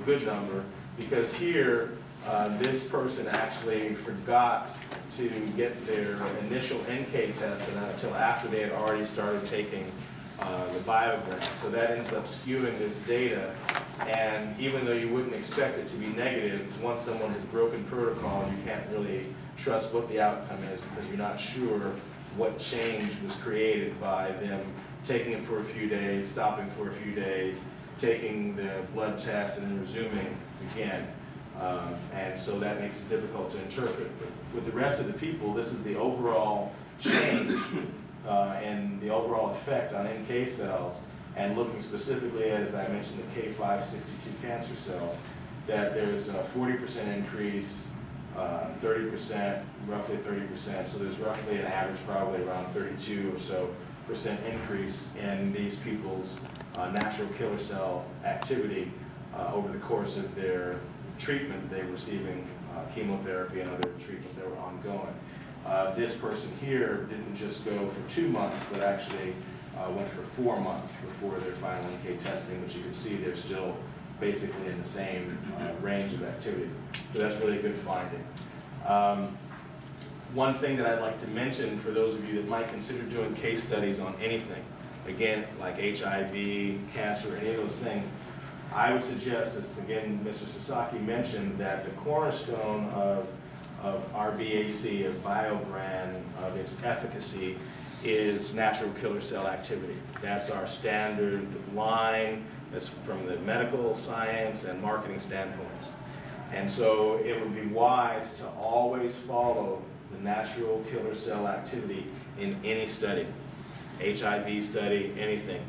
good number, because here, this person actually forgot to get their initial NK test until after they had already started taking the biogram. So that ends up skewing this data, and even though you wouldn't expect it to be negative, once someone has broken protocol, you can't really trust what the outcome is because you're not sure what change was created by them taking it for a few days, stopping for a few days, taking the blood test, and then resuming again. And so that makes it difficult to interpret. But with the rest of the people, this is the overall change and the overall effect on NK cells, and looking specifically at, as I mentioned, the K562 cancer cells, that there's a 40% increase, 30%, roughly 30%, so there's roughly an average probably around 32 or so % increase in these people's natural killer cell activity over the course of their treatment. They were receiving chemotherapy and other treatments that were ongoing. This person here didn't just go for 2 months, but actually went for 4 months before their final NK testing, which you can see they're still basically in the same range of activity. So that's really a good finding. One thing that I'd like to mention for those of you that might consider doing case studies on anything, again, like HIV, cancer, any of those things, I would suggest, as again Mr. Sasaki mentioned, that the cornerstone of RBAC, of BioBran, of its efficacy, is natural killer cell activity. That's our standard line. That's from the medical science and marketing standpoints. And so it would be wise to always follow the natural killer cell activity in any study, HIV study, anything.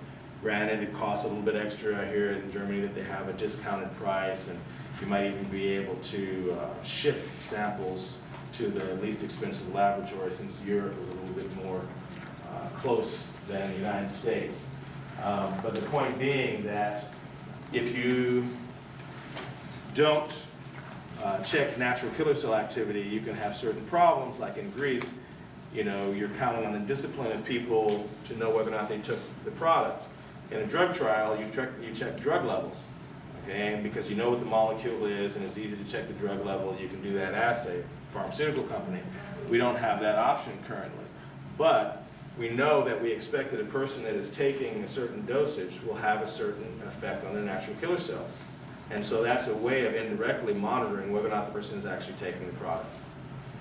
Granted, it costs a little bit extra. I hear in Germany that they have a discounted price, and you might even be able to ship samples to the least expensive laboratory, since Europe is a little bit more close than the United States. But the point being that if you don't check natural killer cell activity, you can have certain problems, like in Greece, you know, you're counting on the discipline of people to know whether or not they took the product. In a drug trial, you check drug levels, okay? Because you know what the molecule is, and it's easy to check the drug level. You can do that assay. Pharmaceutical company, we don't have that option currently. But we know that we expect that a person that is taking a certain dosage will have a certain effect on their natural killer cells. And so that's a way of indirectly monitoring whether or not the person is actually taking the product.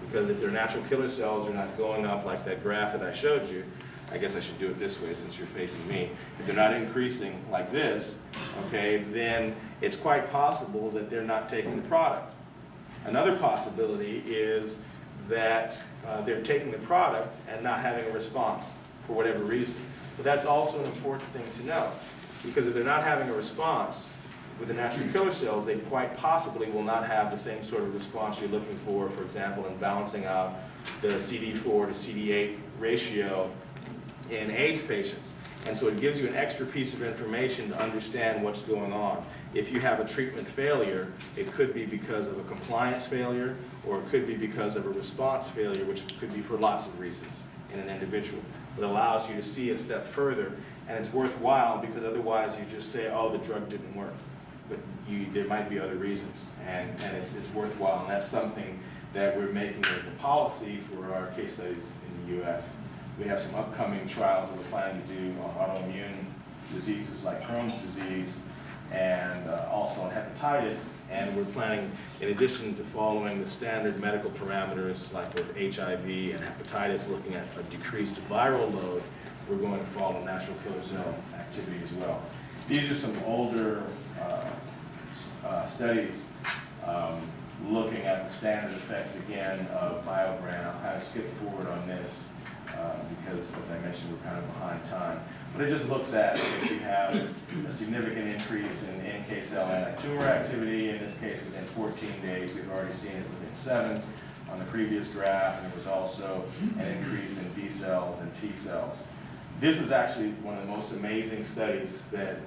Because if their natural killer cells are not going up like that graph that I showed you, I guess I should do it this way since you're facing me. If they're not increasing like this, okay, then it's quite possible that they're not taking the product. Another possibility is that they're taking the product and not having a response for whatever reason. But that's also an important thing to know, because if they're not having a response with the natural killer cells, they quite possibly will not have the same sort of response you're looking for example, in balancing out the CD4 to CD8 ratio in AIDS patients. And so it gives you an extra piece of information to understand what's going on. If you have a treatment failure, it could be because of a compliance failure, or it could be because of a response failure, which could be for lots of reasons in an individual. It allows you to see a step further, and it's worthwhile because otherwise you just say, oh, the drug didn't work. But there might be other reasons, and it's worthwhile, and that's something that we're making as a policy for our case studies in the U.S. We have some upcoming trials that we're planning to do on autoimmune diseases like Crohn's disease, and also on hepatitis, and we're planning, in addition to following the standard medical parameters like with HIV and hepatitis, looking at a decreased viral load, we're going to follow natural killer cell activity as well. These are some older studies looking at the standard effects again of BioBran. I'll kind of skip forward on this because, as I mentioned, we're kind of behind time. But it just looks at if you have a significant increase in NK cell anti-tumor activity, in this case within 14 days. We've already seen it within 7 on the previous graph, and there was also an increase in B cells and T cells. This is actually one of the most amazing studies that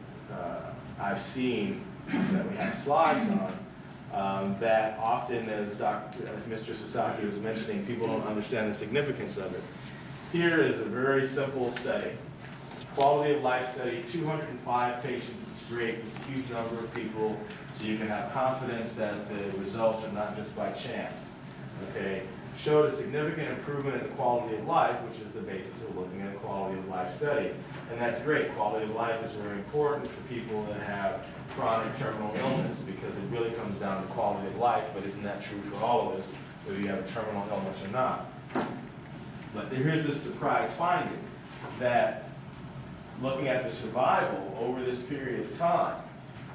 I've seen that we have slides on, that often, as Mr. Sasaki was mentioning, people don't understand the significance of it. Here is a very simple study. Quality of life study, 205 patients great. It's a huge number of people, so you can have confidence that the results are not just by chance. Okay, showed a significant improvement in the quality of life, which is the basis of looking at a quality of life study. And that's great. Quality of life is very important for people that have chronic terminal illness, because it really comes down to quality of life, but isn't that true for all of us, whether you have a terminal illness or not? But here's this surprise finding, that looking at the survival over this period of time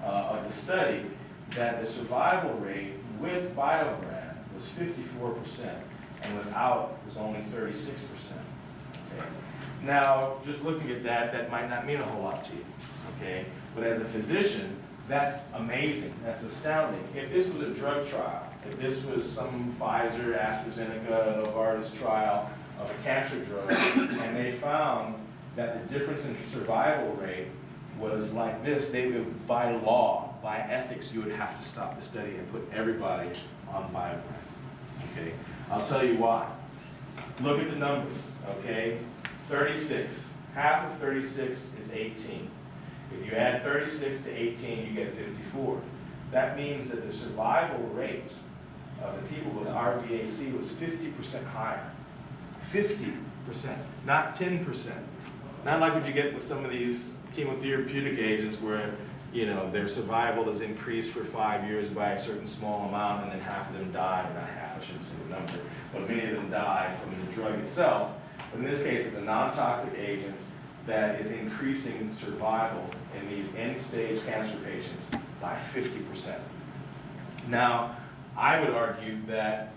of the study, that the survival rate with BioBran was 54%, and without was only 36%. Okay? Now, just looking at that, that might not mean a whole lot to you, okay? But as a physician, that's amazing, that's astounding. If this was a drug trial, if this was some Pfizer, AstraZeneca, Novartis trial of a cancer drug, and they found that the difference in survival rate was like this, they would, by law, by ethics, you would have to stop the study and put everybody on BioBran. Okay, I'll tell you why. Look at the numbers, okay? 36, half of 36 is 18. If you add 36 to 18, you get 54. That means that the survival rate of the people with RBAC was 50% higher. 50%, not 10%. Not like what you get with some of these chemotherapeutic agents where, you know, their survival is increased for 5 years by a certain small amount, and then half of them die, or not half, I shouldn't say the number, but many of them die from the drug itself. But in this case, it's a non-toxic agent that is increasing survival in these end-stage cancer patients by 50%. Now, I would argue that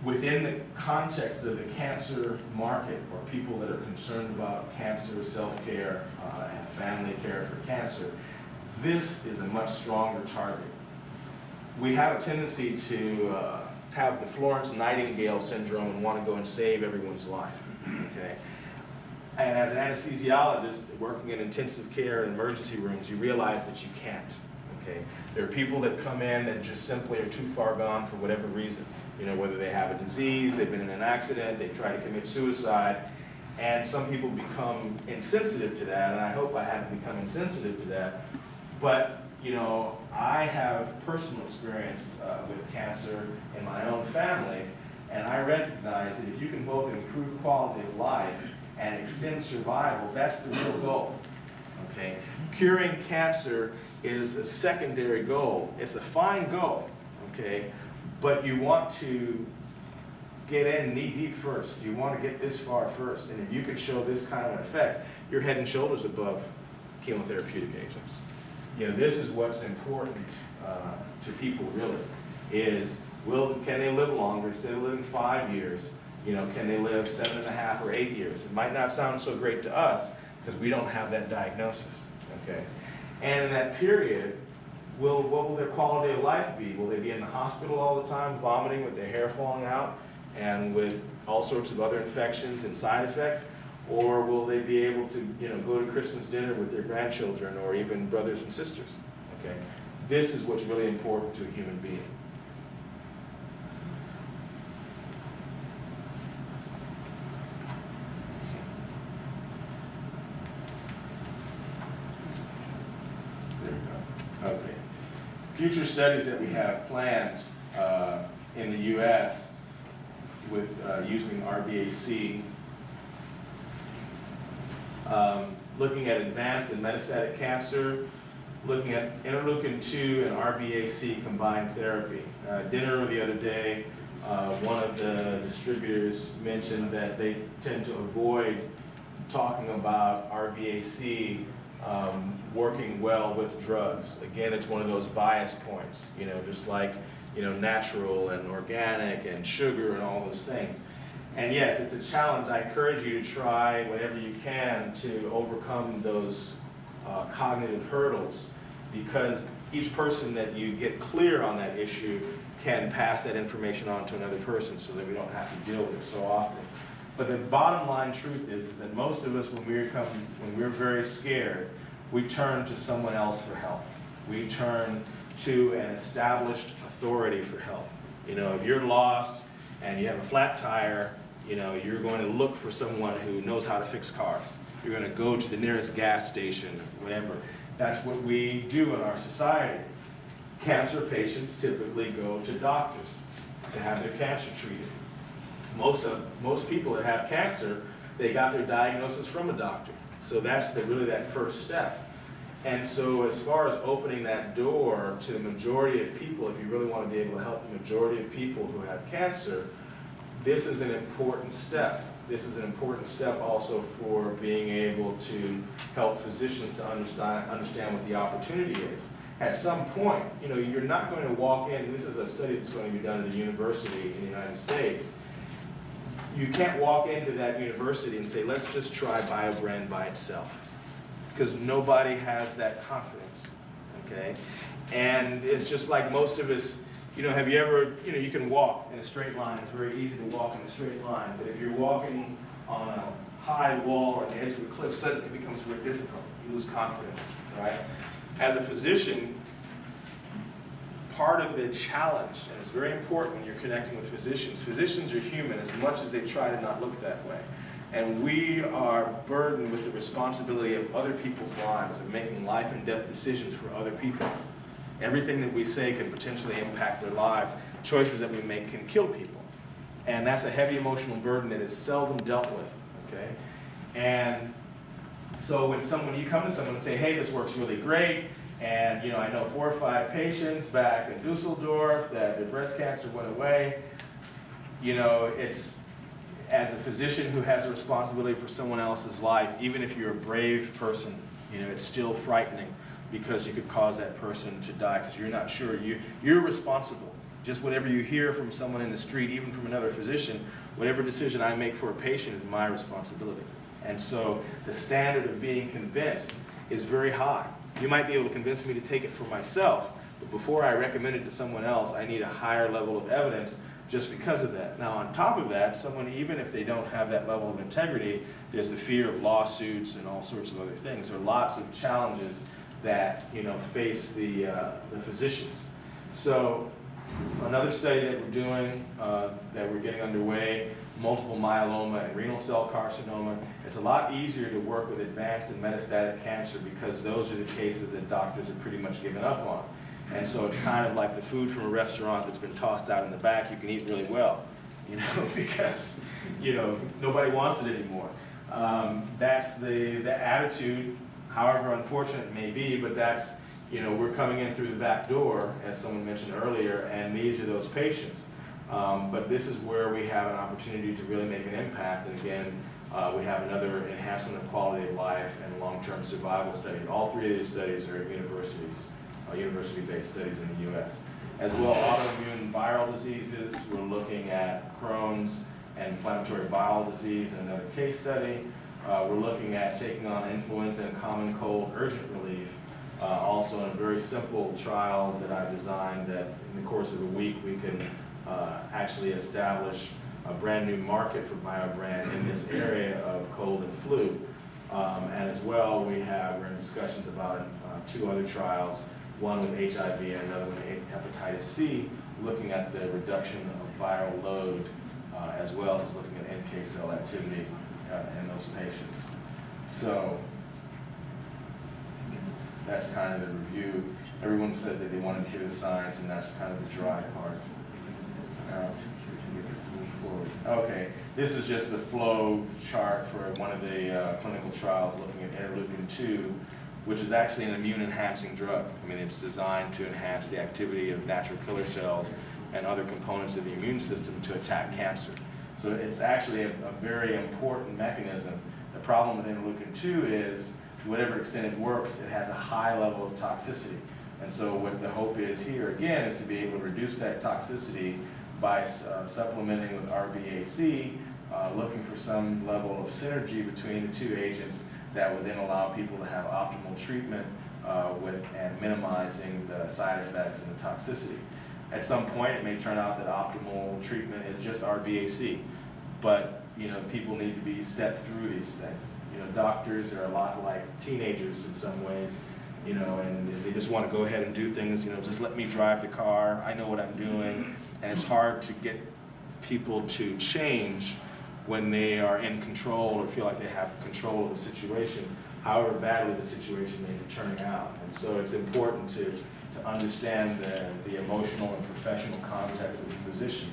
within the context of the cancer market, or people that are concerned about cancer, self-care, and family care for cancer, this is a much stronger target. We have a tendency to have the Florence Nightingale syndrome and want to go and save everyone's life, okay? And as an anesthesiologist working in intensive care and emergency rooms, you realize that you can't, okay? There are people that come in that just simply are too far gone for whatever reason. You know, whether they have a disease, they've been in an accident, they try to commit suicide, and some people become insensitive to that, and I hope I haven't become insensitive to that. But, you know, I have personal experience with cancer in my own family, and I recognize that if you can both improve quality of life and extend survival, that's the real goal, okay? Curing cancer is a secondary goal. It's a fine goal, okay? But you want to get in knee-deep first. You want to get this far first. And if you can show this kind of an effect, you're head and shoulders above chemotherapeutic agents. You know, this is what's important to people, really, is can they live longer? Instead of living 5 years, you know, can they live 7.5 or 8 years? It might not sound so great to us because we don't have that diagnosis, okay? And in that period, what will their quality of life be? Will they be in the hospital all the time, vomiting with their hair falling out and with all sorts of other infections and side effects? Or will they be able to, you know, go to Christmas dinner with their grandchildren or even brothers and sisters? Okay, this is what's really important to a human being. There we go. Okay. Future studies that we have planned in the U.S. with using RBAC, looking at advanced and metastatic cancer, looking at interleukin-2 and RBAC combined therapy. Dinner the other day, one of the distributors mentioned that they tend to avoid talking about RBAC working well with drugs. Again, it's one of those bias points, you know, just like, you know, natural and organic and sugar and all those things. And yes, it's a challenge. I encourage you to try whatever you can to overcome those cognitive hurdles, because each person that you get clear on that issue can pass that information on to another person so that we don't have to deal with it so often. But the bottom line truth is that most of us, when we're very scared, we turn to someone else for help. We turn to an established authority for help. You know, if you're lost and you have a flat tire, you know, you're going to look for someone who knows how to fix cars. You're going to go to the nearest gas station, whatever. That's what we do in our society. Cancer patients typically go to doctors to have their cancer treated. Most people that have cancer, they got their diagnosis from a doctor. So that's really that first step. And so as far as opening that door to the majority of people, if you really want to be able to help the majority of people who have cancer, this is an important step. This is an important step also for being able to help physicians to understand what the opportunity is. At some point, you're not going to walk in, this is a study that's going to be done at a university in the United States. You can't walk into that university and say, let's just try BioBran by itself, because nobody has that confidence, okay? And it's just like most of us, have you ever, you can walk in a straight line. It's very easy to walk in a straight line, but if you're walking on a high wall or on the edge of a cliff, suddenly it becomes very difficult. You lose confidence, right? As a physician, part of the challenge, and it's very important when you're connecting with physicians are human as much as they try to not look that way. And we are burdened with the responsibility of other people's lives, of making life and death decisions for other people. Everything that we say can potentially impact their lives. Choices that we make can kill people. And that's a heavy emotional burden that is seldom dealt with, okay? And so when you come to someone and say, hey, this works really great, and I know 4 or 5 patients back in Dusseldorf that their breast cancer went away, it's, as a physician who has a responsibility for someone else's life, even if you're a brave person, it's still frightening, because you could cause that person to die because you're not sure. You're responsible. Just whatever you hear from someone in the street, even from another physician, whatever decision I make for a patient is my responsibility. And so the standard of being convinced is very high. You might be able to convince me to take it for myself, but before I recommend it to someone else, I need a higher level of evidence just because of that. Now, on top of that, someone, even if they don't have that level of integrity, there's the fear of lawsuits and all sorts of other things. There are lots of challenges that face the physicians. So another study that we're doing, that we're getting underway, multiple myeloma and renal cell carcinoma. It's a lot easier to work with advanced and metastatic cancer because those are the cases that doctors have pretty much given up on. And so it's kind of like the food from a restaurant that's been tossed out in the back. You can eat really well, because nobody wants it anymore. That's the attitude. However unfortunate it may be, but that's, we're coming in through the back door, as someone mentioned earlier, and these are those patients. But this is where we have an opportunity to really make an impact, and again, we have another enhancement of quality of life and long-term survival study. All 3 of these studies are at universities, university-based studies in the U.S. As well, autoimmune viral diseases, we're looking at Crohn's and inflammatory bowel disease in another case study. We're looking at taking on influenza and common cold urgent relief, also in a very simple trial that I designed that in the course of a week we can actually establish a brand new market for BioBran in this area of cold and flu. And as well, we're in discussions about 2 other trials, one with HIV and another with hepatitis C, looking at the reduction of viral load, as well as looking at NK cell activity in those patients. So that's kind of the review. Everyone said that they wanted to hear the science, and that's kind of the dry part. Get this to move forward. Okay, this is just the flow chart for one of the clinical trials looking at interleukin-2, which is actually an immune-enhancing drug. I mean, it's designed to enhance the activity of natural killer cells and other components of the immune system to attack cancer. So it's actually a very important mechanism. The problem with interleukin-2 is, to whatever extent it works, it has a high level of toxicity. And so what the hope is here, again, is to be able to reduce that toxicity by supplementing with RBAC, looking for some level of synergy between the 2 agents that would then allow people to have optimal treatment and minimizing the side effects and the toxicity. At some point, it may turn out that optimal treatment is just RBAC, but people need to be stepped through these things. Doctors are a lot like teenagers in some ways, and they just want to go ahead and do things. Just let me drive the car. I know what I'm doing, and it's hard to get people to change when they are in control or feel like they have control of the situation. however badly the situation may be turning out. And so it's important to understand the emotional and professional context of the physician.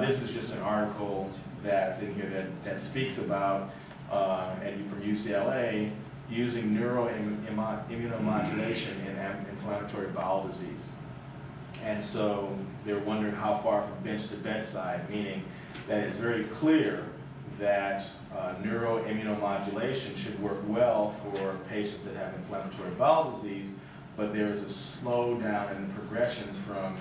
This is just an article that's in here that speaks about, from UCLA, using neuroimmunomodulation in inflammatory bowel disease. And so they're wondering how far from bench to bedside, meaning that it's very clear that neuroimmunomodulation should work well for patients that have inflammatory bowel disease, but there is a slowdown in the progression from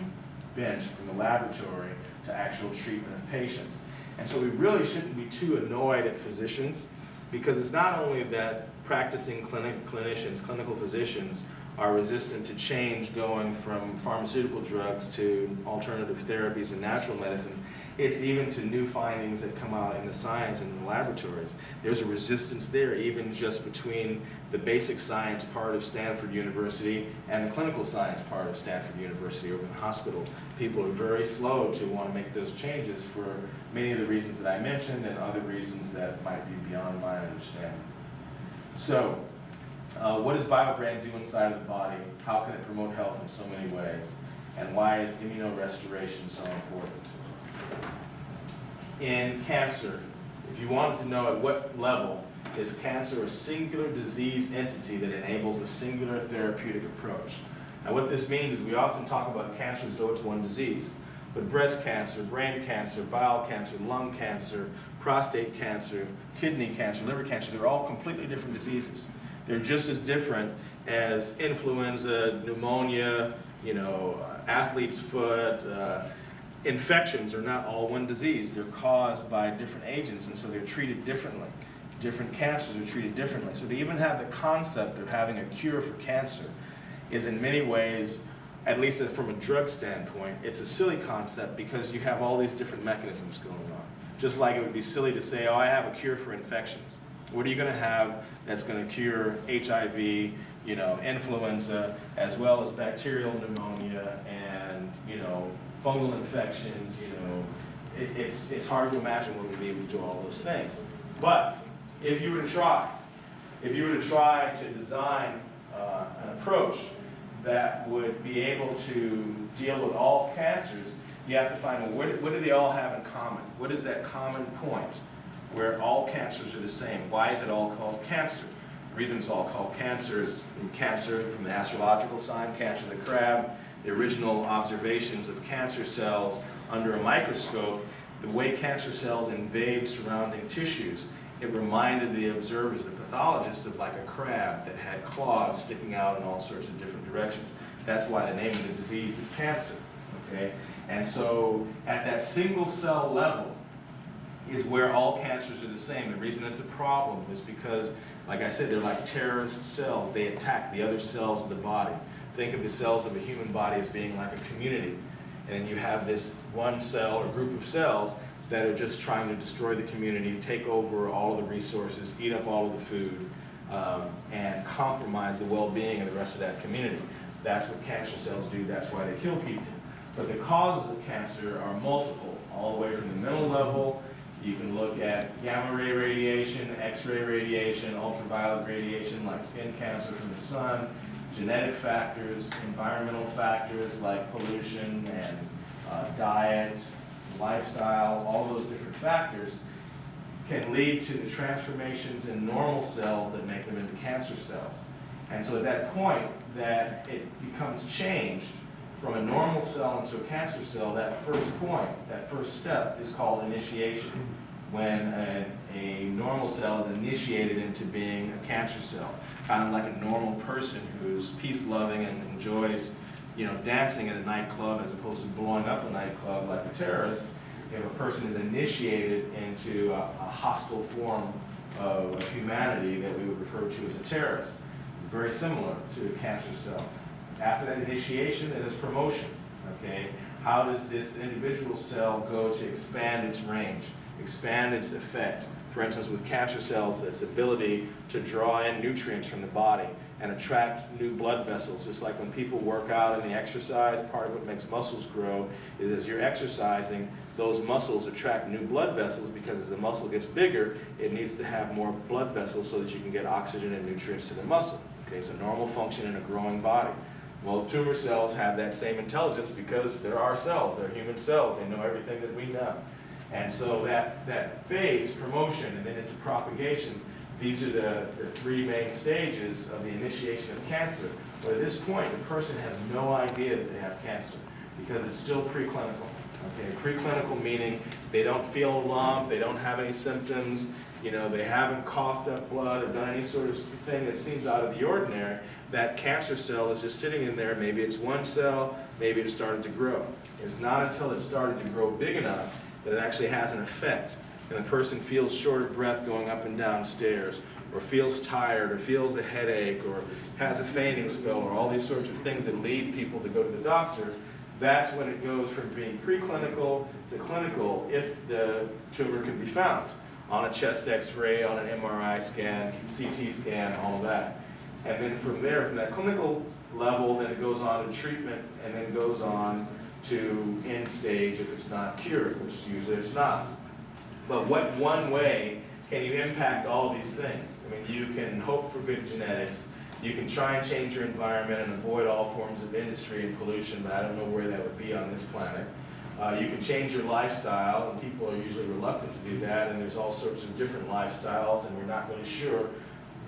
bench, from the laboratory, to actual treatment of patients. And so we really shouldn't be too annoyed at physicians, because it's not only that practicing clinicians, clinical physicians, are resistant to change going from pharmaceutical drugs to alternative therapies and natural medicines. It's even to new findings that come out in the science and in the laboratories. There's a resistance there, even just between the basic science part of Stanford University and the clinical science part of Stanford University over in the hospital. People are very slow to want to make those changes for many of the reasons that I mentioned and other reasons that might be beyond my understanding. So, what does BioBrand do inside of the body? How can it promote health in so many ways? And why is immunorestoration so important? In cancer, if you wanted to know at what level is cancer a singular disease entity that enables a singular therapeutic approach? Now what this means is we often talk about cancer as though it's one disease, but breast cancer, brain cancer, bowel cancer, lung cancer, prostate cancer, kidney cancer, liver cancer, they're all completely different diseases. They're just as different as influenza, pneumonia, athlete's foot. Infections are not all one disease. They're caused by different agents, and so they're treated differently. Different cancers are treated differently. So to even have the concept of having a cure for cancer is in many ways, at least from a drug standpoint, it's a silly concept because you have all these different mechanisms going on. Just like it would be silly to say, oh, I have a cure for infections. What are you going to have that's going to cure HIV, influenza, as well as bacterial pneumonia and, fungal infections, it's hard to imagine what we'd be able to do all those things. But if you were to try to design an approach that would be able to deal with all cancers, you have to find out what do they all have in common? What is that common point where all cancers are the same? Why is it all called cancer? The reason it's all called cancer is from the astrological sign, Cancer the crab, the original observations of cancer cells under a microscope, the way cancer cells invade surrounding tissues, it reminded the observers, the pathologists, of like a crab that had claws sticking out in all sorts of different directions. That's why the name of the disease is cancer, okay? And so at that single cell level is where all cancers are the same. The reason it's a problem is because, like I said, they're like terrorist cells. They attack the other cells of the body. Think of the cells of a human body as being like a community. And you have this one cell or group of cells that are just trying to destroy the community, take over all of the resources, eat up all of the food, and compromise the well-being of the rest of that community. That's what cancer cells do. That's why they kill people. But the causes of cancer are multiple, all the way from the mental level. You can look at gamma ray radiation, X-ray radiation, ultraviolet radiation like skin cancer from the sun, genetic factors, environmental factors like pollution and diet, lifestyle, all those different factors can lead to the transformations in normal cells that make them into cancer cells. And so at that point that it becomes changed from a normal cell into a cancer cell, that first point, that first step is called initiation. When a normal cell is initiated into being a cancer cell, kind of like a normal person who's peace-loving and enjoys, dancing at a nightclub as opposed to blowing up a nightclub like a terrorist. If a person is initiated into a hostile form of humanity that we would refer to as a terrorist, it's very similar to a cancer cell. After that initiation, then there's promotion. Okay, how does this individual cell go to expand its range, expand its effect, For instance, with cancer cells, its ability to draw in nutrients from the body and attract new blood vessels. Just like when people work out and they exercise, part of what makes muscles grow is as you're exercising, those muscles attract new blood vessels, because as the muscle gets bigger, it needs to have more blood vessels so that you can get oxygen and nutrients to the muscle. Okay, it's a normal function in a growing body. Well, tumor cells have that same intelligence because they're our cells, they're human cells, they know everything that we know. And so that phase, promotion and then into propagation, these are the three main stages of the initiation of cancer. But at this point, the person has no idea that they have cancer because it's still preclinical. Okay, preclinical meaning they don't feel a lump, they don't have any symptoms, you know, they haven't coughed up blood or done any sort of thing that seems out of the ordinary. That cancer cell is just sitting in there. Maybe it's one cell, maybe it started to grow. It's not until it started to grow big enough that it actually has an effect. And the person feels short of breath going up and down stairs, or feels tired, or feels a headache, or has a fainting spell, or all these sorts of things that lead people to go to the doctor. That's when it goes from being preclinical to clinical if the tumor can be found on a chest x-ray, on an MRI scan, CT scan, all of that. And then from there, from that clinical level, then it goes on to treatment, and then goes on to end stage if it's not cured, which usually it's not. But what one way can you impact all of these things? I mean, you can hope for good genetics, you can try and change your environment and avoid all forms of industry and pollution, but I don't know where that would be on this planet. You can change your lifestyle, and people are usually reluctant to do that, and there's all sorts of different lifestyles, and we're not really sure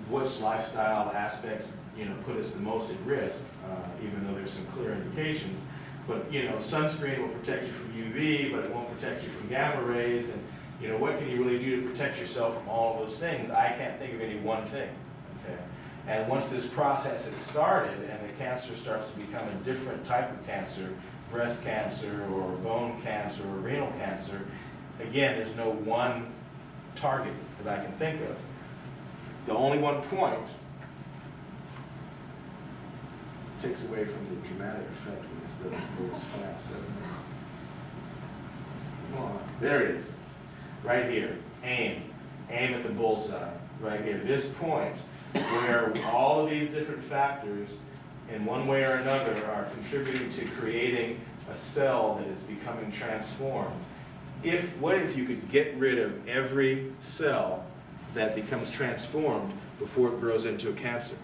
which lifestyle aspects, you know, put us the most at risk, even though there's some clear indications. But, you know, sunscreen will protect you from UV, but it won't protect you from gamma rays, and, you know, what can you really do to protect yourself from all of those things? I can't think of any one thing, okay? And once this process is started and the cancer starts to become a different type of cancer, breast cancer or bone cancer or renal cancer, again, there's no one target that I can think of. The only one point takes away from the dramatic effect when this doesn't go as fast, doesn't it? Come on. There it is. Right here. Aim. Aim at the bullseye. Right here. This point where all of these different factors in one way or another are contributing to creating a cell that is becoming transformed. What if you could get rid of every cell that becomes transformed before it grows into a cancer?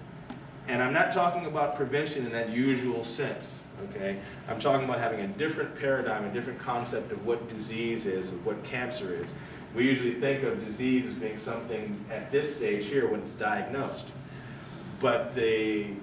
And I'm not talking about prevention in that usual sense, okay? I'm talking about having a different paradigm, a different concept of what disease is, of what cancer is. We usually think of disease as being something at this stage here when it's diagnosed. But the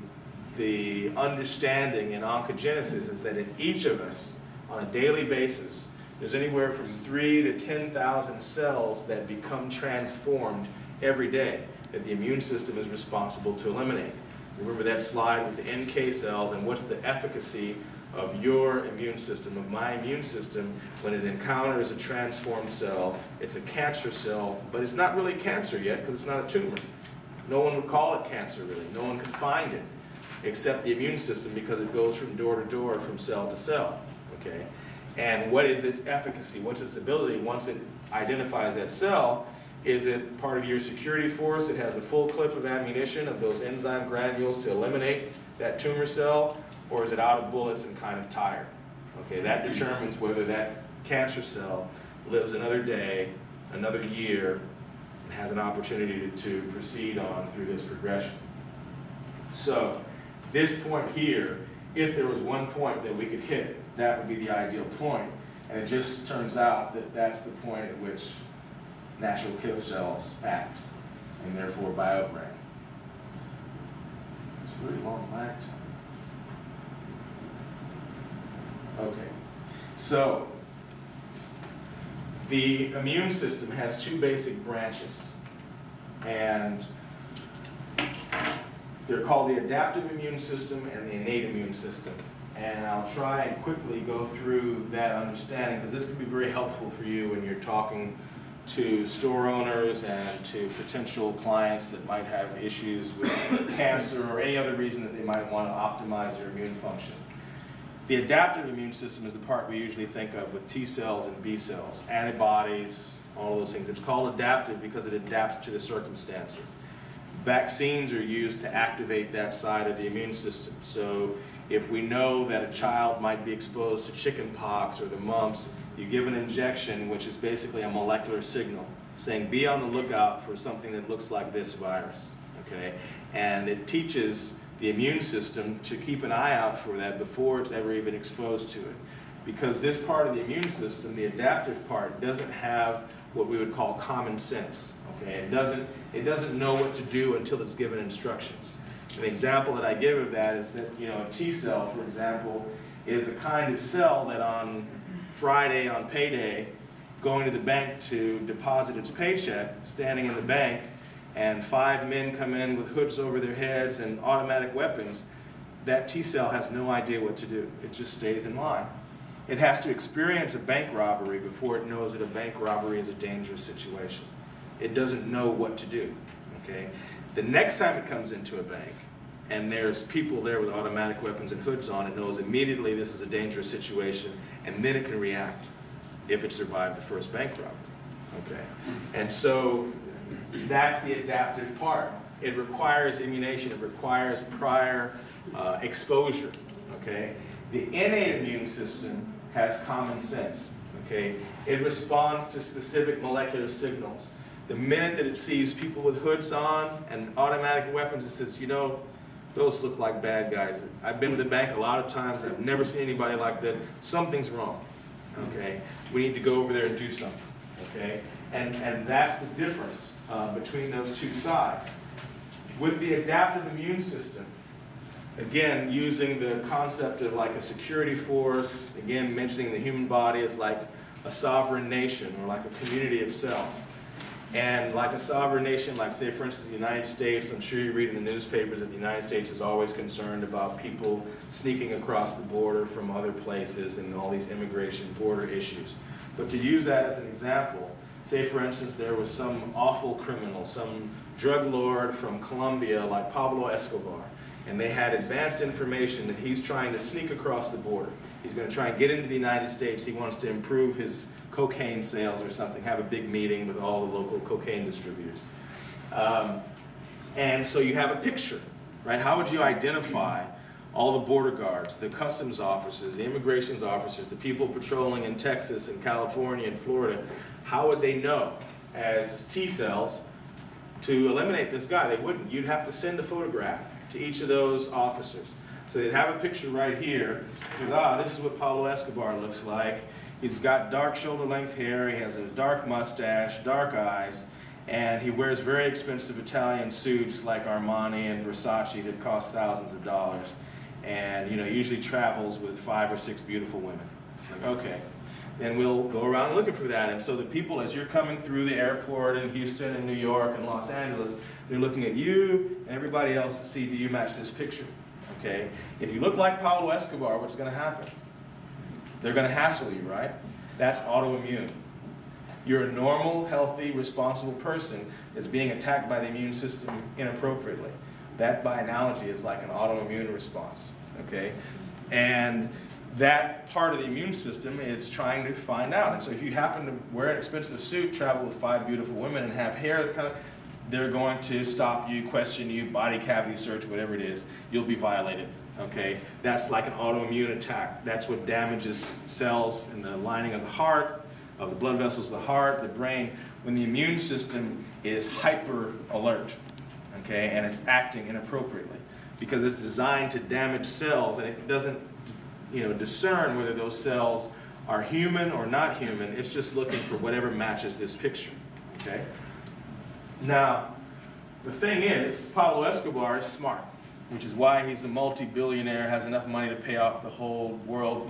understanding in oncogenesis is that in each of us, on a daily basis, there's anywhere from 3,000 to 10,000 cells that become transformed every day that the immune system is responsible to eliminate. Remember that slide with the NK cells and what's the efficacy of your immune system, of my immune system, when it encounters a transformed cell. It's a cancer cell, but it's not really cancer yet because it's not a tumor. No one would call it cancer really. No one could find it except the immune system because it goes from door to door, from cell to cell, okay? And what is its efficacy? What's its ability once it identifies that cell? Is it part of your security force? It has a full clip of ammunition of those enzyme granules to eliminate that tumor cell, or is it out of bullets and kind of tired? Okay, that determines whether that cancer cell lives another day, another year, and has an opportunity to proceed on through this progression. So, this point here, if there was one point that we could hit, that would be the ideal point. And it just turns out that that's the point at which natural killer cells act, and therefore BioBran. It's a really long lag time. Okay, so the immune system has two basic branches, and they're called the adaptive immune system and the innate immune system. And I'll try and quickly go through that understanding because this can be very helpful for you when you're talking to store owners and to potential clients that might have issues with cancer or any other reason that they might want to optimize their immune function. The adaptive immune system is the part we usually think of with T cells and B cells, antibodies, all of those things. It's called adaptive because it adapts to the circumstances. Vaccines are used to activate that side of the immune system. So if we know that a child might be exposed to chicken pox or the mumps, you give an injection, which is basically a molecular signal, saying be on the lookout for something that looks like this virus, okay? And it teaches the immune system to keep an eye out for that before it's ever even exposed to it. Because this part of the immune system, the adaptive part, doesn't have what we would call common sense, okay? It doesn't know what to do until it's given instructions. An example that I give of that is that, you know, a T cell, for example, is a kind of cell that on Friday, on payday, going to the bank to deposit its paycheck, standing in the bank, and 5 men come in with hoods over their heads and automatic weapons, that T cell has no idea what to do. It just stays in line. It has to experience a bank robbery before it knows that a bank robbery is a dangerous situation. It doesn't know what to do, okay? The next time it comes into a bank and there's people there with automatic weapons and hoods on, it knows immediately this is a dangerous situation, and then it can react if it survived the first bank robbery, okay? And so that's the adaptive part. It requires immunization, it requires prior exposure, okay? The innate immune system has common sense, okay? It responds to specific molecular signals. The minute that it sees people with hoods on and automatic weapons, it says, you know, those look like bad guys. I've been to the bank a lot of times, I've never seen anybody like that. Something's wrong, okay? We need to go over there and do something, okay? And that's the difference between those two sides. With the adaptive immune system, again, using the concept of like a security force, again, mentioning the human body as like a sovereign nation or like a community of cells. And like a sovereign nation, like say for instance the United States, I'm sure you read in the newspapers that the United States is always concerned about people sneaking across the border from other places and all these immigration border issues. But to use that as an example, say for instance there was some awful criminal, some drug lord from Colombia like Pablo Escobar, and they had advanced information that he's trying to sneak across the border. He's going to try and get into the United States. He wants to improve his cocaine sales or something, have a big meeting with all the local cocaine distributors. And so you have a picture, right? How would you identify all the border guards, the customs officers, the immigration officers, the people patrolling in Texas and California and Florida? How would they know as T cells to eliminate this guy? They wouldn't. You'd have to send a photograph to each of those officers. So they'd have a picture right here. It says, this is what Pablo Escobar looks like. He's got dark shoulder-length hair, he has a dark mustache, dark eyes, and he wears very expensive Italian suits like Armani and Versace that cost thousands of dollars. And you know, usually travels with 5 or 6 beautiful women. It's like, okay. Then we'll go around looking for that. And so the people, as you're coming through the airport in Houston and New York and Los Angeles, they're looking at you and everybody else to see, do you match this picture? Okay? If you look like Pablo Escobar, what's going to happen? They're going to hassle you, right? That's autoimmune. You're a normal, healthy, responsible person that's being attacked by the immune system inappropriately. That, by analogy, is like an autoimmune response, okay? And that part of the immune system is trying to find out. And so if you happen to wear an expensive suit, travel with 5 beautiful women, and have hair that kind of, they're going to stop you, question you, body cavity search, whatever it is. You'll be violated, okay? That's like an autoimmune attack. That's what damages cells in the lining of the heart, of the blood vessels of the heart, the brain, when the immune system is hyper alert, okay? And it's acting inappropriately because it's designed to damage cells, and it doesn't, you know, discern whether those cells are human or not human. It's just looking for whatever matches this picture, okay? Now, the thing is, Pablo Escobar is smart, which is why he's a multi-billionaire, has enough money to pay off the whole World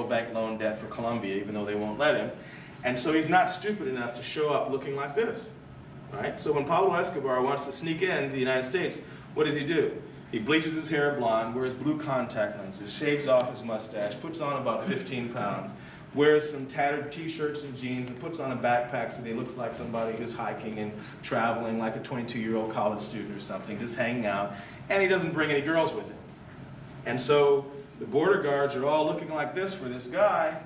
Bank loan debt for Colombia, even though they won't let him. And so he's not stupid enough to show up looking like this, right? So when Pablo Escobar wants to sneak into the United States, what does he do? He bleaches his hair blonde, wears blue contact lenses, shaves off his mustache, puts on about 15 pounds, wears some tattered t-shirts and jeans, and puts on a backpack so that he looks like somebody who's hiking and traveling, like a 22-year-old college student or something, just hanging out, and he doesn't bring any girls with him. And so the border guards are all looking like this for this guy,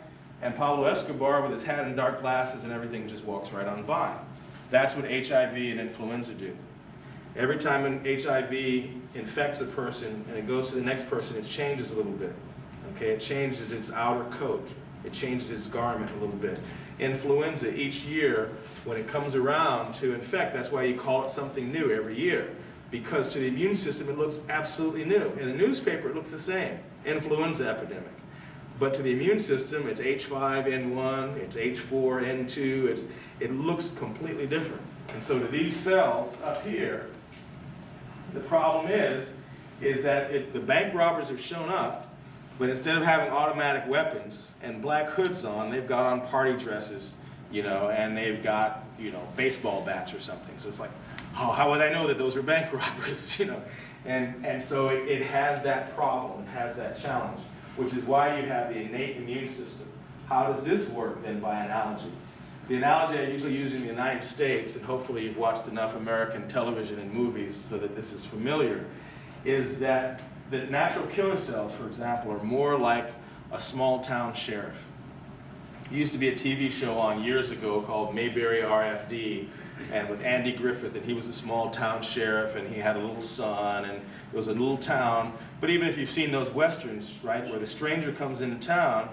And Pablo Escobar, with his hat and dark glasses and everything, just walks right on by. That's what HIV and influenza do. Every time an HIV infects a person and it goes to the next person, it changes a little bit. Okay, it changes its outer coat. It changes its garment a little bit. Influenza, each year, when it comes around to infect, that's why you call it something new every year. Because to the immune system, it looks absolutely new. In the newspaper, it looks the same. Influenza epidemic. But to the immune system, it's H5N1, it's H4N2, it looks completely different. And so to these cells up here, the problem is that the bank robbers have shown up, but instead of having automatic weapons and black hoods on, they've got on party dresses, you know, and they've got, you know, baseball bats or something. So it's like, oh, how would I know that those are bank robbers, you know? And so it has that problem, it has that challenge, which is why you have the innate immune system. How does this work then by analogy? The analogy I usually use in the United States, and hopefully you've watched enough American television and movies so that this is familiar, is that the natural killer cells, for example, are more like a small town sheriff. There used to be a TV show on years ago called Mayberry RFD, and with Andy Griffith, and he was a small town sheriff, and he had a little son, and it was a little town. But even if you've seen those westerns, right, where the stranger comes into town,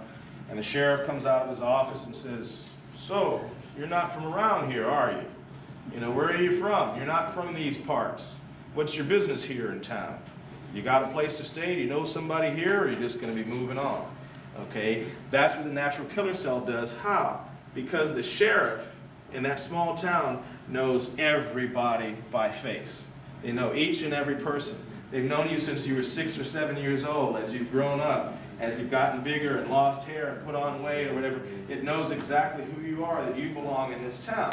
and the sheriff comes out of his office and says, "So, you're not from around here, are you? You know, where are you from? You're not from these parts. What's your business here in town? You got a place to stay? Do you know somebody here, or are you just going to be moving on?" Okay, that's what the natural killer cell does. How? Because the sheriff in that small town knows everybody by face. They know each and every person. They've known you since you were 6 or 7 years old, as you've grown up, as you've gotten bigger and lost hair and put on weight or whatever. It knows exactly who you are, that you belong in this town.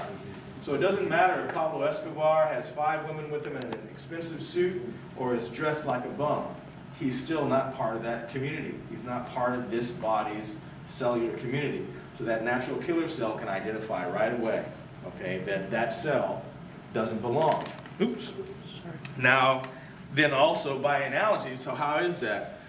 So it doesn't matter if Pablo Escobar has 5 women with him in an expensive suit or is dressed like a bum. He's still not part of that community. He's not part of this body's cellular community. So that natural killer cell can identify right away, okay, that that cell doesn't belong. Oops. Now, then also by analogy, so how is that?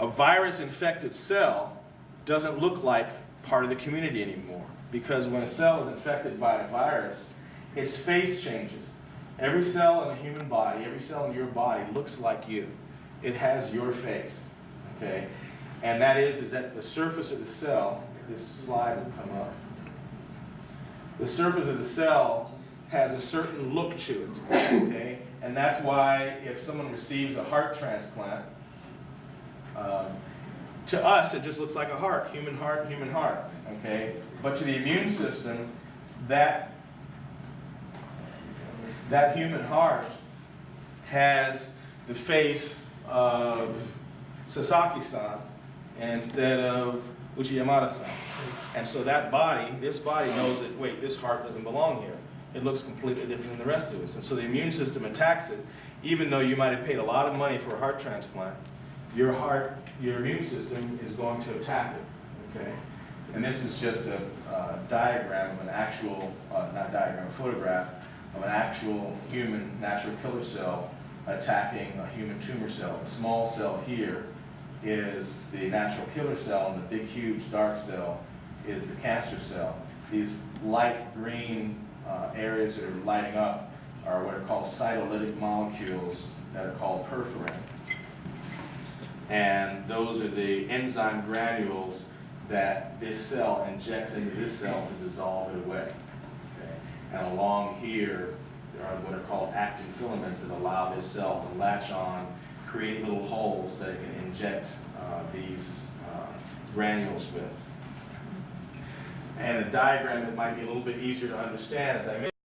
A virus-infected cell doesn't look like part of the community anymore, because when a cell is infected by a virus, its face changes. Every cell in the human body, every cell in your body looks like you. It has your face, okay? And that is that the surface of the cell, this slide will come up. The surface of the cell has a certain look to it, okay? And that's why if someone receives a heart transplant, to us it just looks like a heart, human heart, okay? But to the immune system, that human heart has the face of Sasaki-san instead of Uchiyamada-san. And so that body, this body knows that, wait, this heart doesn't belong here. It looks completely different than the rest of us. And so the immune system attacks it, even though you might have paid a lot of money for a heart transplant. Your heart, your immune system is going to attack it, okay? And this is just a diagram of an actual, not diagram, a photograph of an actual human natural killer cell attacking a human tumor cell. The small cell here is the natural killer cell, and the big, huge, dark cell is the cancer cell. These light green areas that are lighting up are what are called cytolytic molecules that are called perforin. And those are the enzyme granules that this cell injects into this cell to dissolve it away. Okay? And along here, there are what are called actin filaments that allow this cell to latch on, create little holes that it can inject these granules with. And a diagram that might be a little bit easier to understand, as I mentioned,